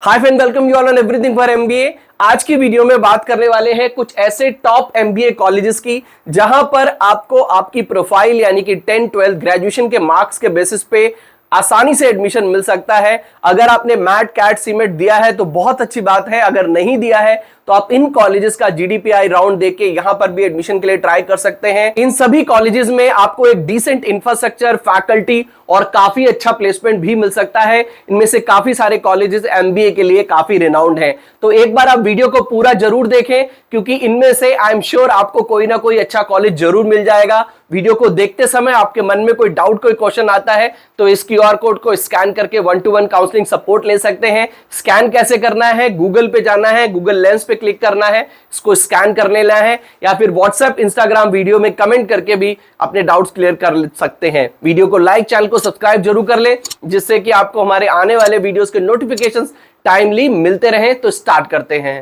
Hi friend, welcome you all on everything for MBA. आज की video में बात करने वाले हैं कुछ ऐसे टॉप एमबीए कॉलेजेस की जहां पर आपको आपकी प्रोफाइल यानी कि 10, 12 ग्रेजुएशन के मार्क्स के बेसिस पे आसानी से एडमिशन मिल सकता है। अगर आपने मैट कैट सीमेट दिया है तो बहुत अच्छी बात है, अगर नहीं दिया है तो आप इन कॉलेजेस का जीडीपीआई राउंड देके यहां पर भी एडमिशन के लिए ट्राई कर सकते हैं। इन सभी कॉलेजेस में आपको एक डिसेंट इंफ्रास्ट्रक्चर, फैकल्टी और काफी अच्छा प्लेसमेंट भी मिल सकता है। इनमें से काफी सारे कॉलेजेस एमबीए के लिए काफी रिनाउंड हैं। तो एक बार आप वीडियो को पूरा जरूर देखें क्योंकि इनमें से आई एम श्योर आपको कोई ना कोई अच्छा कॉलेज जरूर मिल जाएगा। वीडियो को देखते समय आपके मन में कोई डाउट, कोई क्वेश्चन आता है तो इस क्यूआर कोड को स्कैन करके 1-to-1 काउंसलिंग सपोर्ट ले सकते हैं। स्कैन कैसे करना है? गूगल पे जाना है, गूगल लेंस पे क्लिक करना है, इसको स्कैन कर लेना है या फिर व्हाट्सएप, इंस्टाग्राम वीडियो में कमेंट करके भी अपने डाउट्स क्लियर कर सकते हैं। वीडियो को लाइक, चैनल को सब्सक्राइब जरूर कर ले जिससे कि आपको हमारे आने वाले वीडियोस के नोटिफिकेशंस टाइमली मिलते रहें। तो स्टार्ट करते हैं।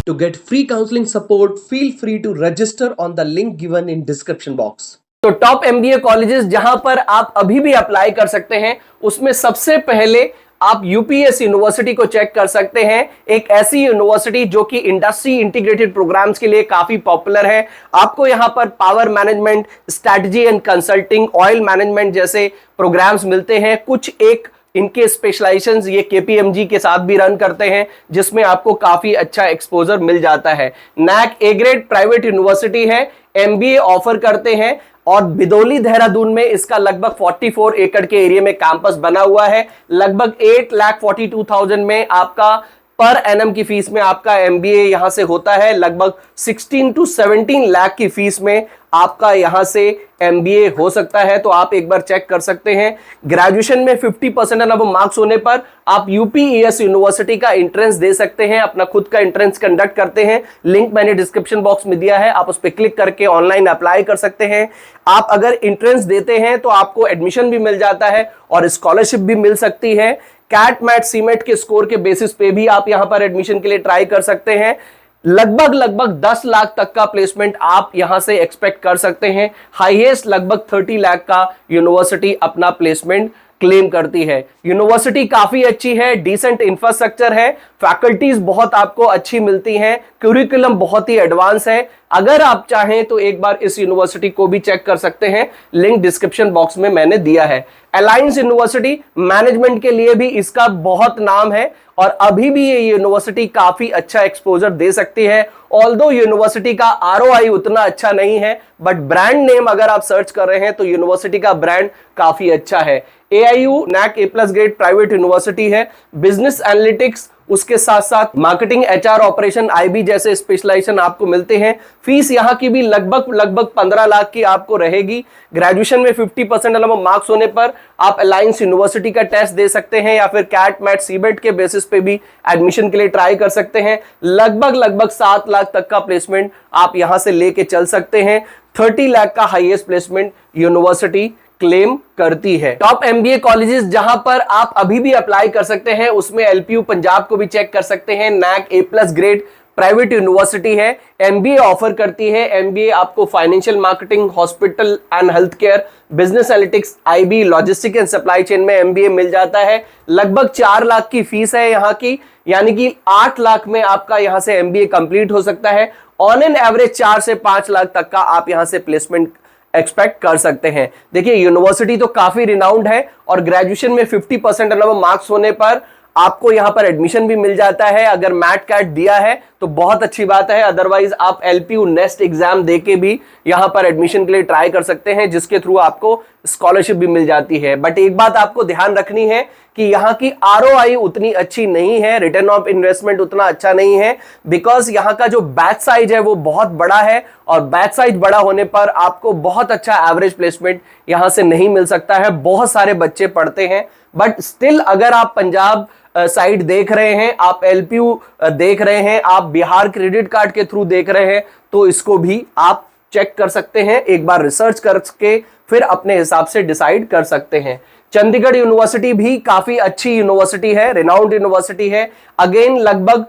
To get free counseling support, feel free to register on the link given in description box. तो टॉप एमबीए कॉलेजेस जहां पर आप अभी भी अप्लाई कर सकते हैं उसमें सबसे पहले आप यूपीएस यूनिवर्सिटी को चेक कर सकते हैं। एक ऐसी यूनिवर्सिटी जो कि इंडस्ट्री इंटीग्रेटेड प्रोग्राम्स के लिए काफी पॉपुलर है। आपको यहां पर power management, strategy and consulting, oil management जैसे प्रोग्राम्स मिलते हैं। कुछ एक इनके स्पेशलाइजेशंस ये केपीएमजी के साथ भी रन करते हैं जिसमें आपको काफी अच्छा एक्सपोजर मिल जाता है। NAAC A grade private university है, एमबीए ऑफर करते हैं और बिदौली देहरादून में इसका लगभग 44 एकड़ के एरिया में कैंपस बना हुआ है। लगभग 8,42,000 में आपका पर एनम की फीस में आपका एमबीए यहां से होता है। लगभग 16 to 17 लाख की फीस में आपका यहां से एमबीए हो सकता है। तो आप एक बार चेक कर सकते हैं। ग्रेजुएशन में 50% अब मार्क्स होने पर आप यूपीईएस यूनिवर्सिटी का एंट्रेंस दे सकते हैं, अपना खुद का एंट्रेंस कंडक्ट करते हैं। लिंक मैंने डिस्क्रिप्शन बॉक्स में दिया है, आप उस पर क्लिक करके ऑनलाइन अप्लाई कर सकते हैं। आप अगर एंट्रेंस देते हैं तो आपको एडमिशन भी मिल जाता है और स्कॉलरशिप भी मिल सकती है। कैट मैट सीमेट के स्कोर के बेसिस पे भी आप यहां पर एडमिशन के लिए ट्राई कर सकते हैं। लगभग 10 लाख तक का प्लेसमेंट आप यहां से एक्सपेक्ट कर सकते हैं। हाईएस्ट लगभग 30 लाख का यूनिवर्सिटी अपना प्लेसमेंट क्लेम करती है। यूनिवर्सिटी काफी अच्छी है, डिसेंट इंफ्रास्ट्रक्चर है, फैकल्टीज बहुत आपको अच्छी मिलती हैं, क्यूरिकुलम बहुत ही एडवांस है। अगर आप चाहें तो एक बार इस यूनिवर्सिटी को भी चेक कर सकते हैं, लिंक डिस्क्रिप्शन बॉक्स में मैंने दिया है। अलायंस यूनिवर्सिटी मैनेजमेंट के लिए भी इसका बहुत नाम है और अभी भी ये यूनिवर्सिटी काफी अच्छा एक्सपोजर दे सकती है। ऑल्दो यूनिवर्सिटी का आरओआई उतना अच्छा नहीं है बट ब्रांड नेम अगर आप सर्च कर रहे हैं तो यूनिवर्सिटी का ब्रांड काफी अच्छा है। AIU NAAC A+ grade private university है। बिजनेस एनालिटिक्स, उसके साथ साथ मार्केटिंग, एचआर, ऑपरेशन, आईबी जैसे स्पेशलाइजेशन आपको मिलते हैं। फीस यहाँ की भी लगभग 15 लाख की आपको रहेगी। ग्रेजुएशन में 50% मार्क्स होने पर आप अलायंस यूनिवर्सिटी का टेस्ट दे सकते हैं या फिर कैट मैट सीबेट के बेसिस पे भी एडमिशन के लिए ट्राई कर सकते हैं। लगभग 7 लाख तक का प्लेसमेंट आप यहां से लेके चल सकते हैं। 30 लाख का हाईएस्ट प्लेसमेंट यूनिवर्सिटी क्लेम करती है। टॉप एमबीए कॉलेजेस जहां पर आप अभी भी अप्लाई कर सकते हैं उसमें एलपीयू पंजाब को भी चेक कर सकते हैं। NAAC A+ grade private university है, एमबीए ऑफर करती है। एमबीए आपको financial marketing, hospital and health care, business analytics, IB, logistic and supply chain में एमबीए मिल जाता है। लगभग 4 लाख की फीस है यहाँ की, यानी कि 8 लाख में आपका यहाँ से एमबीए कंप्लीट हो सकता है। ऑन एन एवरेज 4 से 5 लाख तक का आप यहाँ से प्लेसमेंट एक्सपेक्ट कर सकते हैं। देखिए यूनिवर्सिटी तो काफी रिनाउंड है और ग्रेजुएशन में 50% मार्क्स होने पर आपको यहां पर एडमिशन भी मिल जाता है। अगर मैट कैट दिया है तो बहुत अच्छी बात है, अदरवाइज आप एलपीयू नेस्ट एग्जाम देके भी यहां पर एडमिशन के लिए ट्राई कर सकते हैं जिसके थ्रू आपको स्कॉलरशिप भी मिल जाती है। बट एक बात आपको ध्यान रखनी है कि यहाँ की आरओआई उतनी अच्छी नहीं है, रिटर्न ऑफ इन्वेस्टमेंट उतना अच्छा नहीं है, बिकॉज यहाँ का जो बैच साइज है वो बहुत बड़ा है और बैच साइज बड़ा होने पर आपको बहुत अच्छा एवरेज प्लेसमेंट यहाँ से नहीं मिल सकता है। बहुत सारे बच्चे पढ़ते हैं बट स्टिल अगर आप पंजाब साइड देख रहे हैं, आप एलपीयू देख रहे हैं, आप बिहार क्रेडिट कार्ड के थ्रू देख रहे हैं तो इसको भी आप चेक कर सकते हैं। एक बार रिसर्च करके फिर अपने हिसाब से डिसाइड कर सकते हैं। चंडीगढ़ यूनिवर्सिटी भी काफी अच्छी यूनिवर्सिटी है, रिनाउंड यूनिवर्सिटी है। अगेन लगभग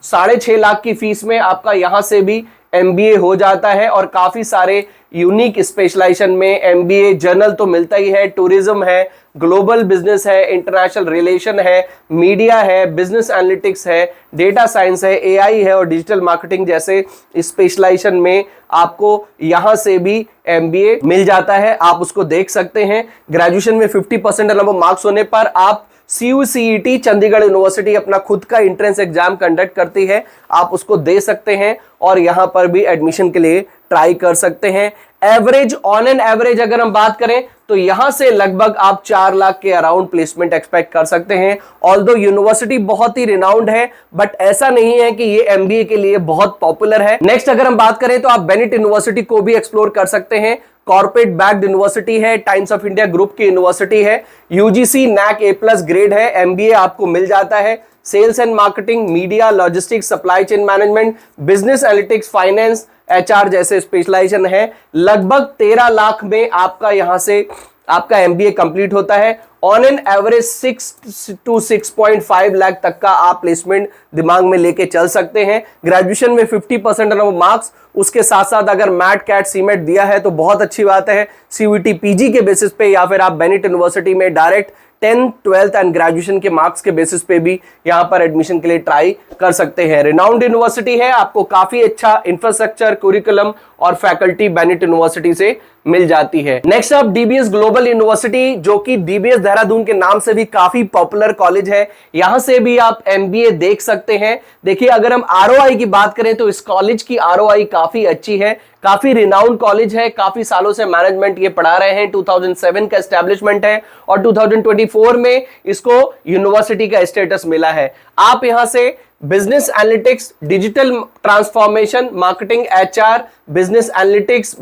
6.5 लाख की फीस में आपका यहां से भी एमबीए हो जाता है और काफी सारे यूनिक स्पेशलाइजेशन में एमबीए जर्नल तो मिलता ही है, टूरिज्म है, ग्लोबल बिजनेस है, इंटरनेशनल रिलेशन है, मीडिया है, बिजनेस एनालिटिक्स है, डेटा साइंस है, एआई है और डिजिटल मार्केटिंग जैसे स्पेशलाइजेशन में आपको यहां से भी एमबीए मिल जाता है। आप उसको देख सकते हैं। ग्रेजुएशन में 50% नंबर मार्क्स होने पर आप CUCET चंडीगढ़ यूनिवर्सिटी अपना खुद का एंट्रेंस एग्जाम कंडक्ट करती है, आप उसको दे सकते हैं और यहां पर भी एडमिशन के लिए ट्राई कर सकते हैं। एवरेज, ऑन एन एवरेज अगर हम बात करें तो यहां से लगभग आप 4 लाख के अराउंड प्लेसमेंट एक्सपेक्ट कर सकते हैं। ऑल्दो यूनिवर्सिटी बहुत ही रिनाउंड है, बट ऐसा नहीं है कि ये एमबीए के लिए बहुत पॉपुलर है। नेक्स्ट अगर हम बात करें तो आप बेनेट यूनिवर्सिटी को भी एक्सप्लोर कर सकते हैं। कॉर्पोरेट बैक्ड यूनिवर्सिटी है, टाइम्स ऑफ इंडिया ग्रुप की यूनिवर्सिटी है, यूजीसी नैक A+ ग्रेड है, एमबीए आपको मिल जाता है। Sales and marketing, media, logistics, supply chain management, business analytics, finance, HR जैसे स्पेशलाइजेशन है। लगभग 13 लाख में आपका यहां से आपका एमबीए कंप्लीट होता है। On an average 6 to 6.5 lakh तक का आप प्लेसमेंट दिमाग में लेके चल सकते हैं। ग्रेजुएशन में 50% मार्क्स, उसके साथ साथ अगर मैट कैट सीमेट दिया है तो बहुत अच्छी बात है। CUET PG के बेसिस पे या फिर आप बेनेट यूनिवर्सिटी में direct 10th, 12th and graduation के मार्क्स के बेसिस पे भी यहां पर एडमिशन के लिए ट्राई कर सकते हैं। रिनाउंड यूनिवर्सिटी है, आपको काफी अच्छा इंफ्रास्ट्रक्चर, कुरिकुलम और फैकल्टी बेनेट यूनिवर्सिटी से मिल जाती है। Next up DBS global university, जो कि DBS देहरादून के नाम से भी काफी पॉपुलर कॉलेज है। यहां से भी आप एमबीए देख सकते हैं। देखिए अगर हम ROI की बात करें तो इस कॉलेज की ROI काफी अच्छी है, काफी रिनाउंड कॉलेज है, काफी सालों से मैनेजमेंट ये पढ़ा रहे हैं। 2007 का एस्टेब्लिशमेंट है और 2024 में इसको यूनिवर्सिटी का स्टेटस मिला है। आप यहां से business analytics, digital transformation, marketing, HR, business analytics,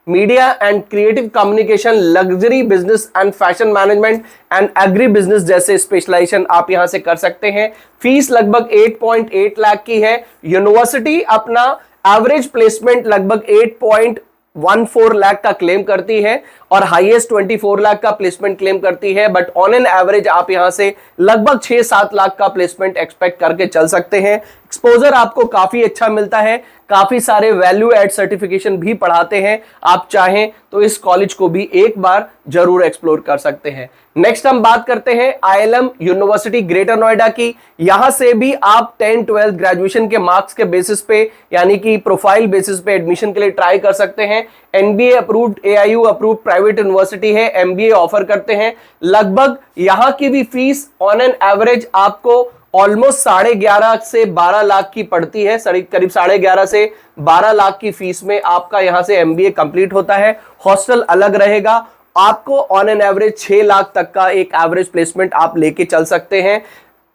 media and creative communication, luxury business and fashion management and agri business जैसे स्पेशलाइजेशन आप यहां से कर सकते हैं। फीस लगभग 8.8 लाख की है। यूनिवर्सिटी अपना एवरेज प्लेसमेंट लगभग 8.14 लाख का क्लेम करती है और हाईएस्ट 24 लाख का प्लेसमेंट क्लेम करती है। बट ऑन एन एवरेज आप यहां से लगभग 6-7 लाख का प्लेसमेंट एक्सपेक्ट करके चल सकते हैं। एक्सपोजर आपको काफी अच्छा मिलता है, काफी सारे वैल्यू एड सर्टिफिकेशन भी पढ़ाते हैं। आप चाहें तो इस कॉलेज को भी एक बार जरूर एक्सप्लोर कर सकते हैं। नेक्स्ट हम बात करते हैं ILM यूनिवर्सिटी ग्रेटर नोएडा की। यहां से भी आप 10th, 12th ग्रेजुएशन के मार्क्स के बेसिस पे यानी कि प्रोफाइल बेसिस पे एडमिशन के लिए ट्राई कर सकते हैं। NBA approved, AIU approved private university है, MBA ऑफर करते हैं। लगभग यहां की भी फीस ऑन एन एवरेज आपको ऑलमोस्ट 11.5 से 12 लाख की पड़ती है। करीब 11.5 से 12 लाख की फीस में आपका यहां से MBA कंप्लीट होता है। हॉस्टल अलग रहेगा। आपको ऑन एन एवरेज 6 लाख तक का एक एवरेज प्लेसमेंट आप लेके चल सकते हैं।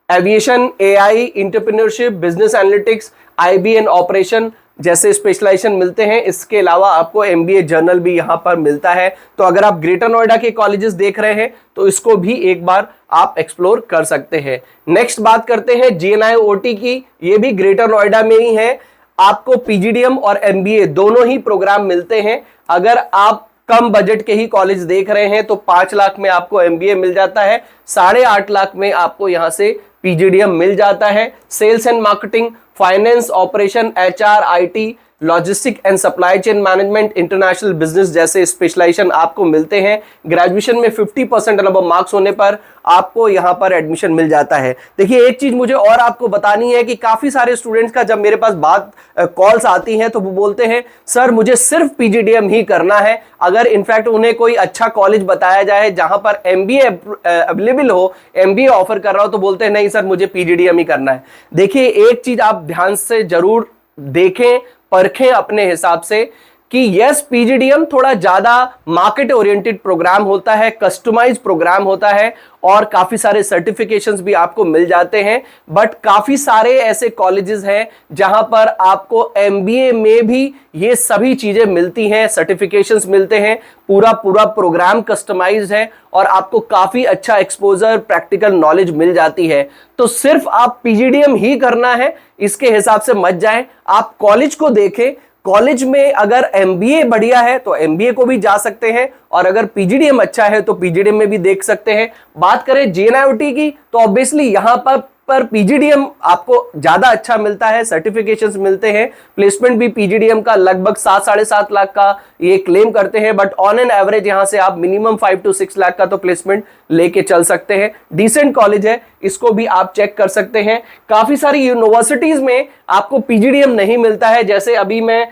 Aviation, AI, entrepreneurship, business analytics, IB and operation जैसे स्पेशलाइजेशन मिलते हैं। इसके अलावा आपको MBA जर्नल भी यहां पर मिलता है। तो अगर आप ग्रेटर नोएडा के कॉलेजेस देख रहे हैं तो इसको भी एक बार आप एक्सप्लोर कर सकते हैं। नेक्स्ट बात करते हैं GNIOT की। ये भी ग्रेटर नोएडा में ही है। आपको PGDM और MBA दोनों ही प्रोग्राम मिलते हैं। अगर आप कम बजट के ही कॉलेज देख रहे हैं तो 5 लाख में आपको MBA मिल जाता है, 8.5 लाख में आपको यहां से PGDM मिल जाता है। Sales and marketing, finance, operation, HR, IT, logistic and supply chain management, international business जैसे स्पेशलाइजेशन आपको मिलते हैं। ग्रेजुएशन में 50% नंबर मार्क्स होने पर आपको यहां पर एडमिशन मिल जाता है। देखिए एक चीज मुझे और आपको बतानी है कि काफी सारे स्टूडेंट्स का जब मेरे पास बात कॉल्स आती हैं तो वो बोलते हैं सर मुझे सिर्फ PGDM ही करना है। अगर इनफैक्ट उन्हें कोई अच्छा कॉलेज बताया जाए जहां पर MBA अवेलेबल हो, MBA ऑफर कर रहा हो, तो बोलते हैं नहीं सर मुझे PGDM ही करना है। देखिए एक चीज आप ध्यान से जरूर देखें, परखें अपने हिसाब से कि यस PGDM थोड़ा ज्यादा मार्केट ओरिएंटेड प्रोग्राम होता है, कस्टमाइज प्रोग्राम होता है और काफी सारे सर्टिफिकेशंस भी आपको मिल जाते हैं। बट काफी सारे ऐसे कॉलेजेस हैं जहां पर आपको MBA में भी ये सभी चीजें मिलती हैं, सर्टिफिकेशंस मिलते हैं, पूरा प्रोग्राम कस्टमाइज्ड है और आपको काफी अच्छा एक्सपोजर, प्रैक्टिकल नॉलेज मिल जाती है। तो सिर्फ आप PGDM ही करना है इसके हिसाब से मत जाएं, आप कॉलेज को देखें। कॉलेज में अगर MBA बढ़िया है तो MBA को भी जा सकते हैं और अगर PGDM अच्छा है तो PGDM में भी देख सकते हैं। बात करें GNIOT की तो ऑब्वियसली यहां पर पर पीजीडीएम आपको ज्यादा अच्छा मिलता है, सर्टिफिकेशंस मिलते हैं, प्लेसमेंट भी पीजीडीएम का लगभग 7-7.5 लाख का ये क्लेम करते हैं, बट ऑन एन एवरेज यहां से आप मिनिमम 5 to 6 लाख का तो प्लेसमेंट लेके चल सकते हैं। डिसेंट कॉलेज है, इसको भी आप चेक कर सकते हैं। काफी सारी यूनिवर्सिटीज में आपको पीजीडीएम नहीं मिलता है, जैसे अभी मैं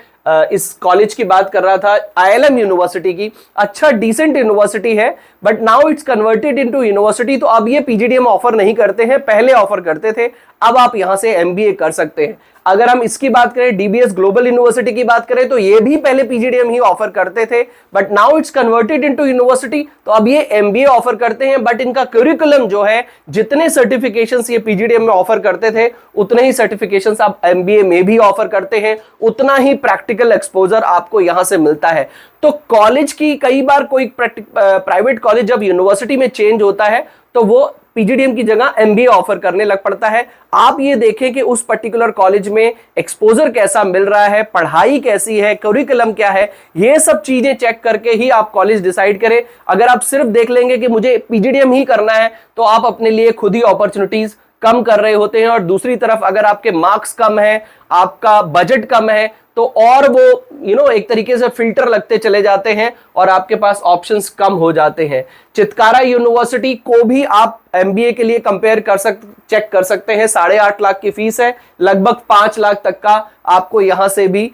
इस कॉलेज की बात कर रहा था, आईएलएम यूनिवर्सिटी की, अच्छा डिसेंट यूनिवर्सिटी है, but now it's converted into university, तो अब ये पीजीडीएम ऑफर नहीं करते हैं, पहले ऑफर करते थे, अब आप यहां से एमबीए कर सकते हैं। अगर हम इसकी बात करें, डीबीएस ग्लोबल यूनिवर्सिटी की बात करें, तो ये भी पहले पीजीडीएम ही ऑफर करते थे, but now it's converted into university, तो अब ये एमबीए ऑफर करते हैं, बट इनका करिकुलम जो है, जितने सर्टिफिकेशंस ये पीजीडीएम में ऑफर करते थे, उतने ही सर्टिफिकेशंस आप एमबीए में भी ऑफर करते हैं, उतना ही प्रैक्टिकल एक्सपोजर आपको यहां से मिलता है। तो कॉलेज की, कई बार कोई प्राइवेट कॉलेज जब यूनिवर्सिटी में चेंज होता है, तो वो पीजीडीएम की जगह एमबीए ऑफर करने लग पड़ता है। आप ये देखें कि उस पर्टिकुलर कॉलेज में एक्सपोजर कैसा मिल रहा है, पढ़ाई कैसी है, करिकुलम क्या है, ये सब चीजें चेक करके ही आप कॉलेज डिसाइड करें। अगर आप सिर्फ देख लेंगे कि मुझे पीजीडीएम ही करना है, तो आप अपने लिए खुद ही अपॉर्चुनिटीज कम कर रहे होते हैं। और दूसरी तरफ अगर आपके मार्क्स कम है, आपका बजट कम है, तो और वो एक तरीके से फिल्टर लगते चले जाते हैं और आपके पास ऑप्शंस कम हो जाते हैं। चितकारा यूनिवर्सिटी को भी आप एमबीए के लिए कंपेयर चेक कर सकते हैं। 8.5 लाख की फीस है, लगभग 5 लाख तक का आपको यहां से भी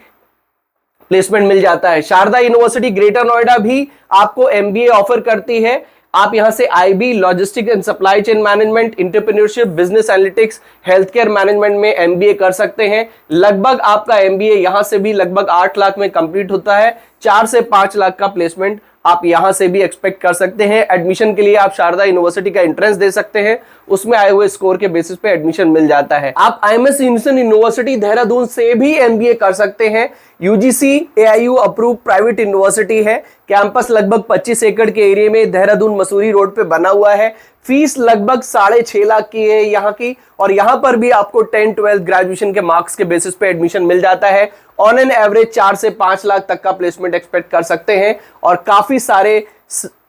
प्लेसमेंट मिल जाता है। शारदा यूनिवर्सिटी ग्रेटर नोएडा भी आपको एमबीए ऑफर करती है। आप यहां से IB, logistic and supply chain management, entrepreneurship, business analytics, health care management में एमबीए कर सकते हैं। लगभग आपका एमबीए यहां से भी लगभग 8 लाख में कंप्लीट होता है। 4 से 5 लाख का प्लेसमेंट आप यहां से भी एक्सपेक्ट कर सकते हैं। एडमिशन के लिए आप शारदा यूनिवर्सिटी का एंट्रेंस दे सकते हैं, उसमें आए हुए स्कोर के बेसिस पे एडमिशन मिल जाता है। आप आईएमएस यूनिवर्सिटी देहरादून से भी एमबीए कर सकते हैं। UGC AIU approve private university है। कैंपस लगभग 25 एकड़ के एरिया में देहरादून मसूरी रोड पे बना हुआ है। फीस लगभग 6.5 लाख की है यहाँ की, और यहाँ पर भी आपको 10-12 ग्रेजुएशन के मार्क्स के बेसिस पे एडमिशन मिल जाता है। ऑन एन एवरेज 4 से 5 लाख तक का प्लेसमेंट एक्सपेक्ट कर सकते हैं, और काफी सारे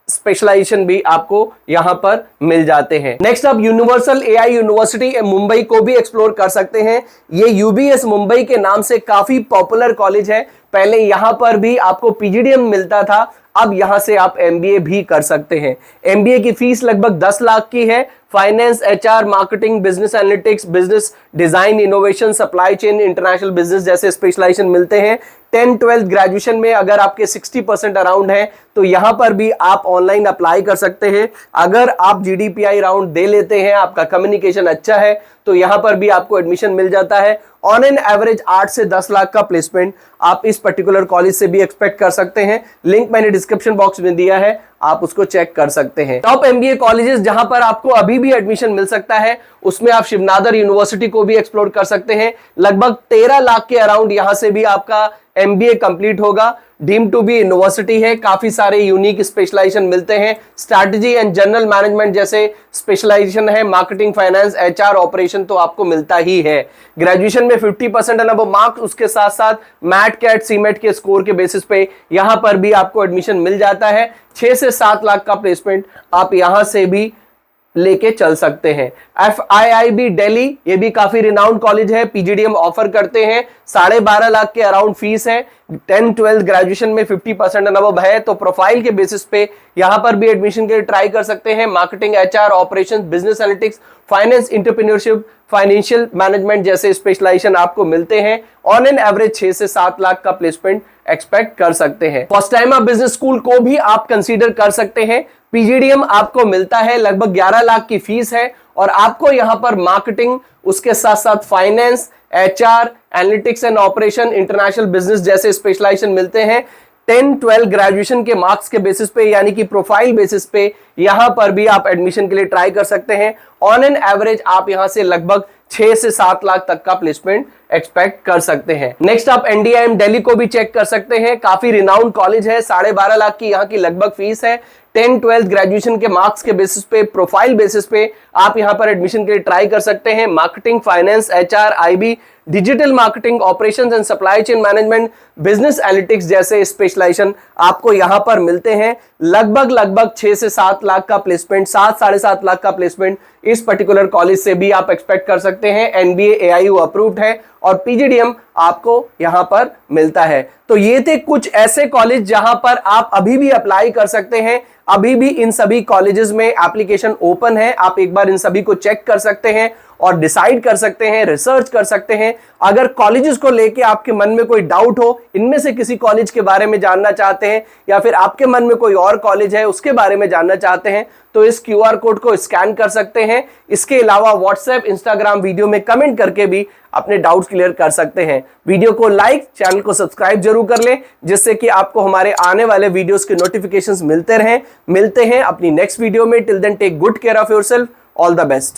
स्पेशलाइजेशन भी आपको यहां पर मिल जाते हैं। नेक्स्ट आप यूनिवर्सल एआई यूनिवर्सिटी मुंबई को भी एक्सप्लोर कर सकते हैं। ये यूबीएस मुंबई के नाम से काफी पॉपुलर कॉलेज है। पहले यहां पर भी आपको पीजीडीएम मिलता था, अब यहां से आप एमबीए भी कर सकते हैं। एमबीए की फीस लगभग 10 लाख की है। Finance, HR, marketing, business analytics, business design, innovation, supply chain, international business जैसे स्पेशलाइजेशन मिलते हैं। 10-12 ग्रेजुएशन में अगर आपके 60% अराउंड है, तो यहां पर भी आप ऑनलाइन अप्लाई कर सकते हैं। अगर आप जीडीपीआई राउंड दे लेते हैं, आपका कम्युनिकेशन अच्छा है, तो यहां पर भी आपको एडमिशन मिल जाता है। ऑन एन एवरेज 8 से 10 लाख का प्लेसमेंट आप इस पर्टिकुलर कॉलेज से भी एक्सपेक्ट कर सकते हैं। लिंक मैंने डिस्क्रिप्शन बॉक्स में दिया है, आप उसको चेक कर सकते हैं। टॉप एमबीए कॉलेजेस जहां पर आपको अभी भी एडमिशन मिल सकता है, उसमें आप शिवनादर यूनिवर्सिटी को भी एक्सप्लोर कर सकते हैं। लगभग 13 लाख के अराउंड यहां से भी आपका एमबीए कंप्लीट होगा। डीम टू बी यूनिवर्सिटी है, काफी सारे यूनिक स्पेशलाइजेशन मिलते हैं। स्ट्रैटेजी एंड जनरल मैनेजमेंट जैसे स्पेशलाइजेशन है। मार्केटिंग, फाइनेंस, एचआर, ऑपरेशन तो आपको मिलता ही है। ग्रेजुएशन में 50% एंड अबव मार्क्स, उसके साथ साथ मैट, कैट, सीमेट के स्कोर के बेसिस पे यहां पर भी आपको एडमिशन मिल जाता है। 6 से 7 लाख का प्लेसमेंट आप यहां से भी लेके चल सकते हैं। FIIB दिल्ली, ये भी काफी रिनाउंड कॉलेज है, पीजीडीएम ऑफर करते हैं। 12.5 लाख के अराउंड फीस है। 10-12 ग्रेजुएशन में 50% एंड अबव है, तो प्रोफाइल के बेसिस पे यहां पर भी एडमिशन के लिए ट्राई कर सकते हैं। Marketing, HR, operations, business analytics, finance, entrepreneurship, financial management जैसे स्पेशलाइजेशन आपको मिलते हैं। ऑन एन एवरेज 6 से 7 लाख का प्लेसमेंट एक्सपेक्ट कर सकते हैं। फर्स्ट टाइम बिजनेस स्कूल को भी आप कंसीडर कर सकते हैं। पीजीडीएम आपको मिलता है, लगभग 11 लाख की फीस है, और आपको यहां पर मार्केटिंग, उसके साथ साथ finance, HR, analytics and operation, international business जैसे स्पेशलाइजेशन मिलते हैं। 10-12 ग्रेजुएशन के मार्क्स के बेसिस पे, यानी कि प्रोफाइल बेसिस पे यहां पर भी आप एडमिशन के लिए ट्राई कर सकते हैं। ऑन एन एवरेज आप यहां से लगभग 6 से 7 लाख तक का प्लेसमेंट एक्सपेक्ट कर सकते हैं। नेक्स्ट आप NDIM दिल्ली को भी चेक कर सकते हैं, काफी रिनाउंड कॉलेज है, 12.5 लाख की यहाँ की लगभग फीस है। 10, 12 ग्रेजुएशन के मार्क्स के बेसिस पे, प्रोफाइल बेसिस पे आप यहां पर एडमिशन के लिए ट्राई कर सकते हैं। Marketing, finance, HR, IB, digital marketing, operations and supply chain management, business analytics जैसे स्पेशलाइजेशन आपको यहां पर मिलते हैं। लगभग 6 से 7 लाख का प्लेसमेंट, 7-7.5 लाख का प्लेसमेंट इस पर्टिकुलर कॉलेज से भी आप एक्सपेक्ट कर सकते हैं। NBA AIU अप्रूव्ड है और PGDM आपको यहां पर मिलता है। तो ये थे कुछ ऐसे कॉलेज जहां पर आप अभी भी अप्लाई कर सकते हैं। अभी भी इन सभी कॉलेजेस में एप्लीकेशन ओपन है, आप एक बार इन सभी को चेक कर सकते हैं और डिसाइड कर सकते हैं, रिसर्च कर सकते हैं। अगर कॉलेजेस को लेके आपके मन में कोई डाउट हो, इनमें से किसी कॉलेज के बारे में जानना चाहते हैं या फिर आपके मन में कोई और कॉलेज है उसके बारे में जानना चाहते हैं, तो इस QR कोड को स्कैन कर सकते हैं। इसके अलावा व्हाट्सएप, इंस्टाग्राम वीडियो में कमेंट करके भी अपने डाउट्स क्लियर कर सकते हैं। वीडियो को लाइक, चैनल को सब्सक्राइब जरूर कर लें, जिससे कि आपको हमारे आने वाले वीडियोस के नोटिफिकेशंस मिलते रहें। मिलते हैं अपनी नेक्स्ट वीडियो में। Till then take good care of yourself. All the best.